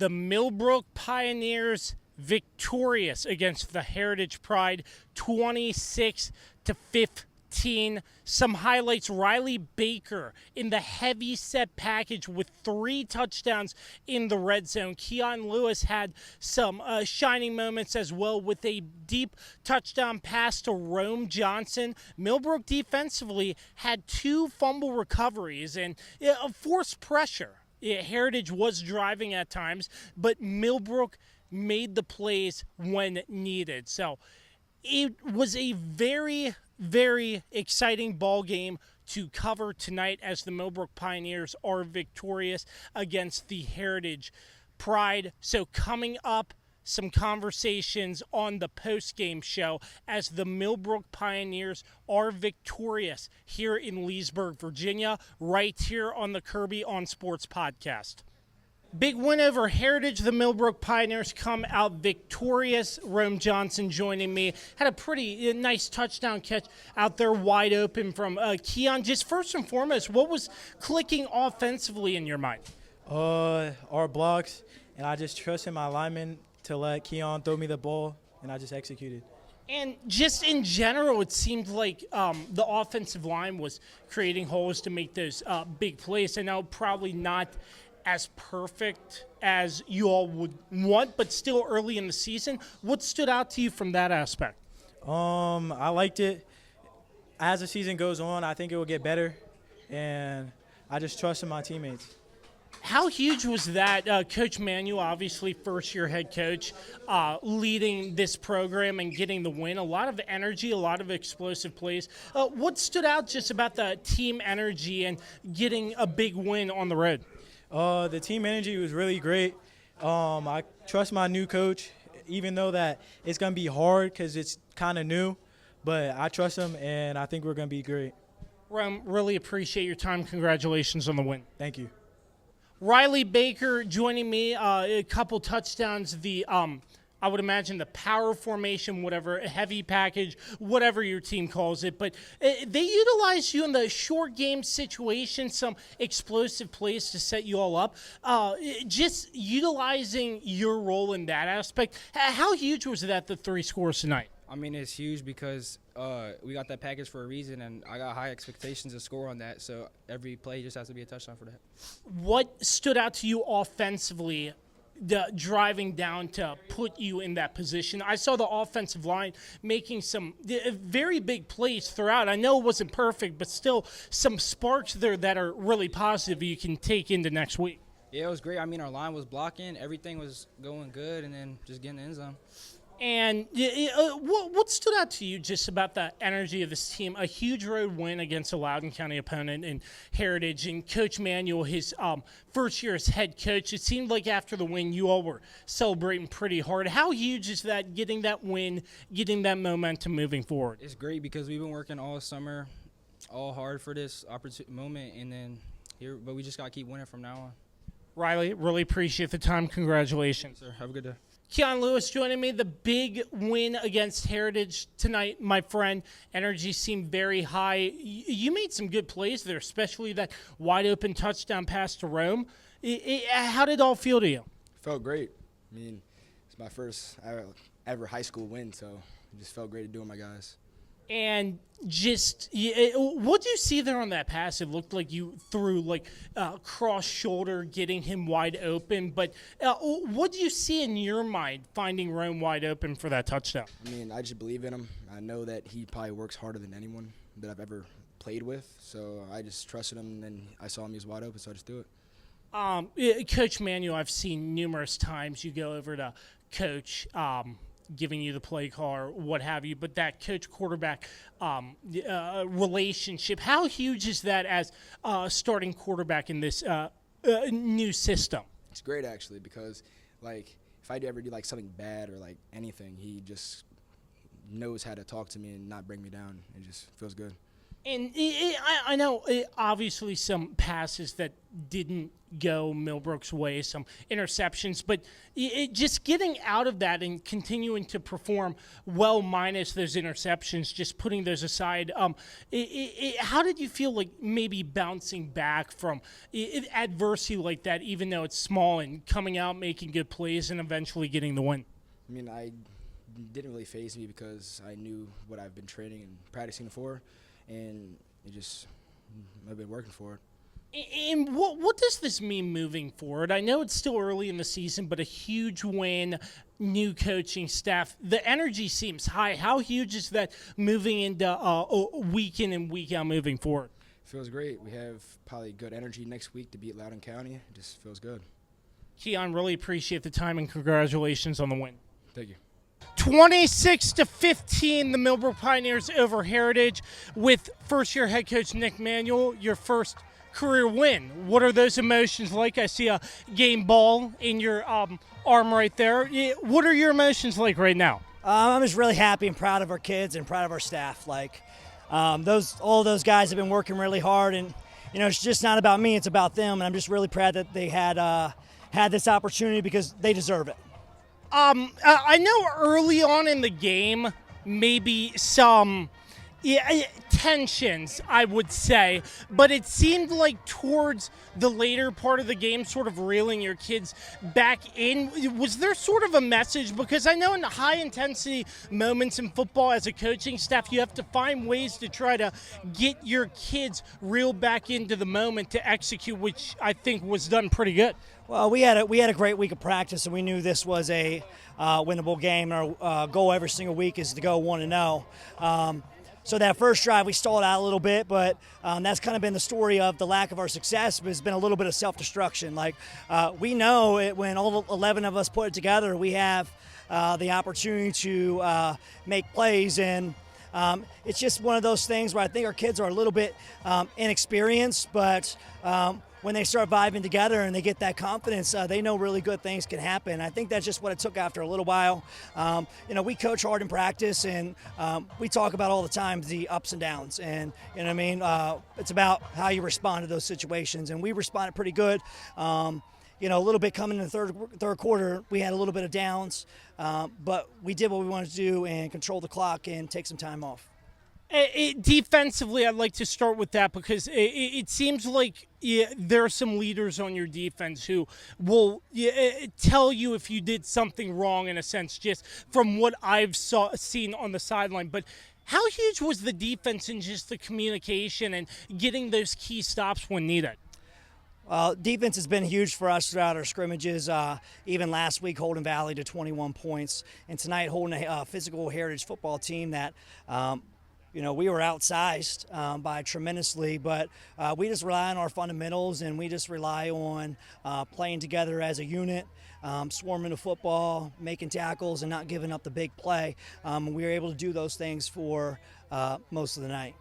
the Millbrook Pioneers victorious against the Heritage Pride, 26-15. Some highlights: Rylee Baker in the heavy set package with 3 touchdowns in the red zone. Keon Lewis had some shining moments as well with a deep touchdown pass to Rome Johnson. Millbrook defensively had 2 fumble recoveries and forced pressure. Heritage was driving at times, but Millbrook made the plays when needed. So it was a very, very exciting ball game to cover tonight as the Millbrook Pioneers are victorious against the Heritage Pride. So coming up, some conversations on the postgame show as the Millbrook Pioneers are victorious here in Leesburg, Virginia, right here on the Kirby on Sports podcast. Big win over Heritage. The Millbrook Pioneers come out victorious. Rome Johnson joining me. Had a pretty nice touchdown catch out there wide open from Keon. Just first and foremost, what was clicking offensively in your mind? Our blocks, and I just trusted my lineman to let Keon throw me the ball, and I just executed. And just in general, it seemed like the offensive line was creating holes to make those big plays. I know probably not as perfect as you all would want, but still early in the season. What stood out to you from that aspect? I liked it. As the season goes on, I think it will get better, and I just trusted my teammates. How huge was that? Coach Manuel, obviously first-year head coach, leading this program and getting the win. A lot of energy, a lot of explosive plays. What stood out just about the team energy and getting a big win on the road? The team energy was really great. I trust my new coach, even though that it's going to be hard because it's kind of new. But I trust him, and I think we're going to be great. Rome, really appreciate your time. Congratulations on the win. Thank you. Rylee Baker joining me, a couple touchdowns, I would imagine the power formation, whatever, heavy package, whatever your team calls it. But they utilized you in the short game situation, some explosive plays to set you all up. Just utilizing your role in that aspect. How huge was that, the 3 scores tonight? I mean, it's huge because we got that package for a reason, and I got high expectations to score on that. So every play just has to be a touchdown for that. What stood out to you offensively, driving down to put you in that position? I saw the offensive line making some very big plays throughout. I know it wasn't perfect, but still some sparks there that are really positive you can take into next week. Yeah, it was great. I mean, our line was blocking. Everything was going good, and then just getting the end zone. And what stood out to you just about the energy of this team? A huge road win against a Loudoun County opponent in Heritage, and Coach Manuel, his first year as head coach, it seemed like after the win you all were celebrating pretty hard. How huge is that, getting that win, getting that momentum moving forward? It's great because we've been working all summer, all hard for this moment, and then here, but we just got to keep winning from now on. Rylee, really appreciate the time. Congratulations. Sir, have a good day. Keon Lewis joining me. The big win against Heritage tonight, my friend. Energy seemed very high. You made some good plays there, especially that wide-open touchdown pass to Rome. How did it all feel to you? Felt great. I mean, it's my first ever high school win, so it just felt great to do with my guys. And just, what do you see there on that pass? It looked like you threw cross shoulder, getting him wide open. But what do you see in your mind finding Rome wide open for that touchdown? I mean, I just believe in him. I know that he probably works harder than anyone that I've ever played with. So I just trusted him, and then I saw him, he was wide open, so I just do it. Coach Manuel, I've seen numerous times you go over to Coach, giving you the play call or what have you, but that coach-quarterback relationship, how huge is that as starting quarterback in this new system? It's great, actually, because, if I ever do, something bad or, anything, he just knows how to talk to me and not bring me down. It just feels good. And I know, obviously, some passes that didn't go Millbrook's way, some interceptions, but just getting out of that and continuing to perform well minus those interceptions, just putting those aside. How did you feel like maybe bouncing back from adversity like that, even though it's small, and coming out, making good plays, and eventually getting the win? I mean, I didn't really faze me because I knew what I've been training and practicing for, and I've been working for it. And what does this mean moving forward? I know it's still early in the season, but a huge win, new coaching staff. The energy seems high. How huge is that moving into week in and week out moving forward? Feels great. We have probably good energy next week to beat Loudoun County. It just feels good. Keon, really appreciate the time and congratulations on the win. Thank you. 26-15, the Millbrook Pioneers over Heritage with first-year head coach Nick Manuel, your first career win. What are those emotions like? I see a game ball in your arm right there. What are your emotions like right now? I'm just really happy and proud of our kids and proud of our staff. All those guys have been working really hard, and it's just not about me; it's about them. And I'm just really proud that they had this opportunity because they deserve it. I know early on in the game, maybe some tensions, I would say, but it seemed like towards the later part of the game, sort of reeling your kids back in. Was there sort of a message? Because I know in the high-intensity moments in football as a coaching staff, you have to find ways to try to get your kids reeled back into the moment to execute, which I think was done pretty good. Well, we had a great week of practice, and we knew this was a winnable game. Our goal every single week is to go 1-0. So that first drive, we stalled out a little bit, but that's kind of been the story of the lack of our success. But it's been a little bit of self-destruction. We know it when all 11 of us put it together, we have the opportunity to make plays, and it's just one of those things where I think our kids are a little bit inexperienced, but when they start vibing together and they get that confidence, they know really good things can happen. I think that's just what it took after a little while. We coach hard in practice, and we talk about all the time the ups and downs. And, it's about how you respond to those situations. And we responded pretty good. A little bit coming in the third quarter, we had a little bit of downs, but we did what we wanted to do and control the clock and take some time off. Defensively, I'd like to start with that because it seems like there are some leaders on your defense who will tell you if you did something wrong, in a sense, just from what I've seen on the sideline. But how huge was the defense in just the communication and getting those key stops when needed? Defense has been huge for us throughout our scrimmages. Even last week, holding Valley to 21 points, and tonight holding a physical Heritage football team that we were outsized by tremendously, but we just rely on our fundamentals, and we just rely on playing together as a unit, swarming the football, making tackles, and not giving up the big play. We were able to do those things for most of the night.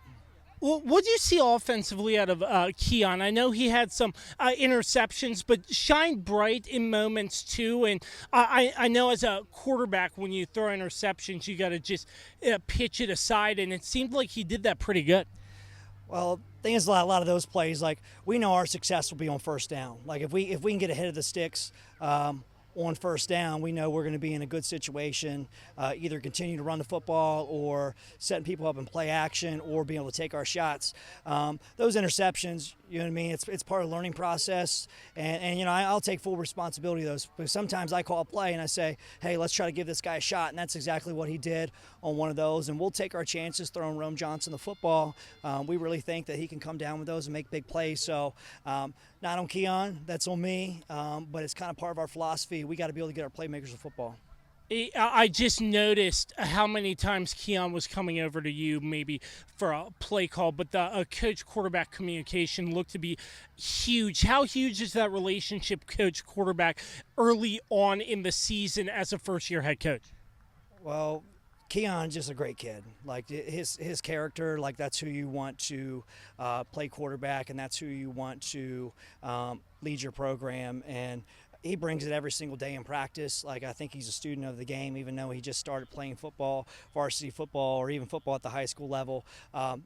Well, what do you see offensively out of Keon? I know he had some interceptions, but shined bright in moments too. And I know as a quarterback, when you throw interceptions, you got to just pitch it aside, and it seemed like he did that pretty good. Well, the thing is, a lot of those plays, we know our success will be on first down. If we can get ahead of the sticks on first down, we know we're going to be in a good situation, either continue to run the football or setting people up in play action or being able to take our shots. Those interceptions, you know what I mean, it's part of the learning process, and I'll take full responsibility of those, because sometimes I call a play and I say, hey, let's try to give this guy a shot, and that's exactly what he did on one of those, and we'll take our chances throwing Rome Johnson the football. We really think that he can come down with those and make big plays, so not on Keon, that's on me, but it's kind of part of our philosophy. We got to be able to get our playmakers the football. I just noticed how many times Keon was coming over to you maybe for a play call, but the coach-quarterback communication looked to be huge. How huge is that relationship coach-quarterback early on in the season as a first-year head coach? Well, Keon's just a great kid. His character, that's who you want to play quarterback, and that's who you want to lead your program. And he brings it every single day in practice. I think he's a student of the game, even though he just started playing football, varsity football, or even football at the high school level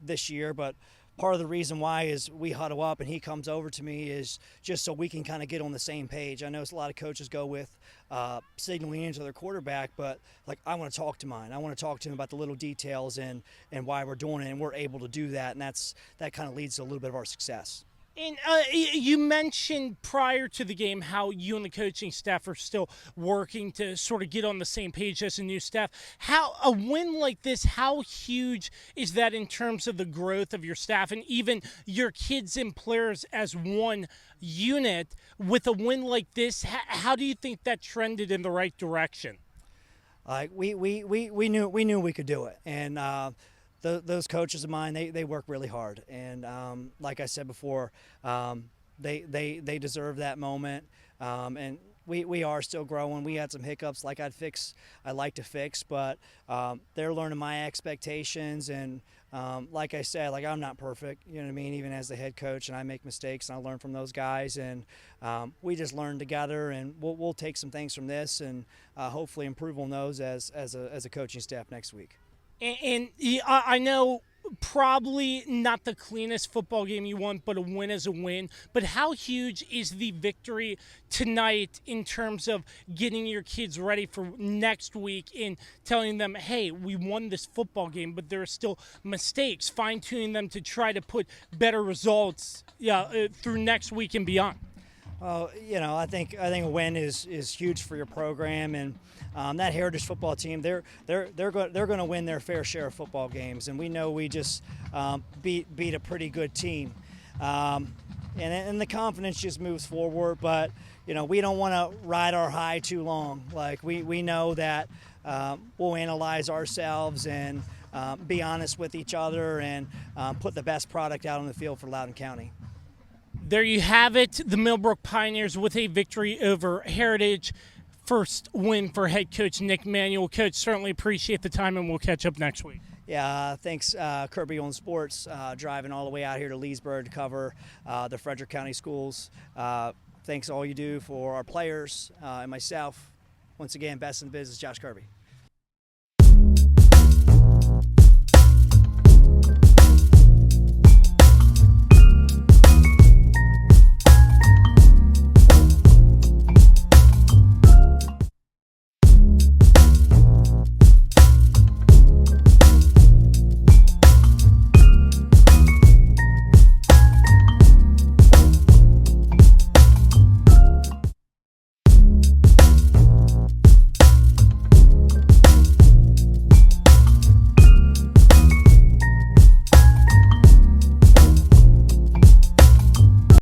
this year. But part of the reason why is we huddle up and he comes over to me is just so we can kind of get on the same page. I know a lot of coaches go with signaling into their quarterback, but like I want to talk to mine. I want to talk to him about the little details and why we're doing it, and we're able to do that, and that kind of leads to a little bit of our success. And you mentioned prior to the game how you and the coaching staff are still working to sort of get on the same page as a new staff. How a win like this, how huge is that in terms of the growth of your staff and even your kids and players as one unit? With a win like this, how do you think that trended in the right direction? We knew we could do it, and those coaches of mine, they work really hard, and like I said before, they deserve that moment, and we are still growing. We had some hiccups like I'd like to fix, but they're learning my expectations, and like I said, like I'm not perfect, you know what I mean, even as the head coach, and I make mistakes, and I learn from those guys, and we just learn together, and we'll take some things from this and hopefully improve on those as a coaching staff next week. And I know probably not the cleanest football game you want, but a win is a win. But how huge is the victory tonight in terms of getting your kids ready for next week and telling them, hey, we won this football game, but there are still mistakes, fine-tuning them to try to put better results through next week and beyond? I think a win is huge for your program, and that Heritage football team, they're going to win their fair share of football games, and we know we just beat a pretty good team, and the confidence just moves forward. But we don't want to ride our high too long. Like we know that we'll analyze ourselves and be honest with each other and put the best product out on the field for Loudoun County. There you have it, the Millbrook Pioneers with a victory over Heritage. First win for head coach Nick Manuel. Coach, certainly appreciate the time, and we'll catch up next week. Yeah, thanks Kirby on Sports, driving all the way out here to Leesburg to cover the Frederick County schools. Thanks all you do for our players and myself. Once again, best in the business, Josh Kirby.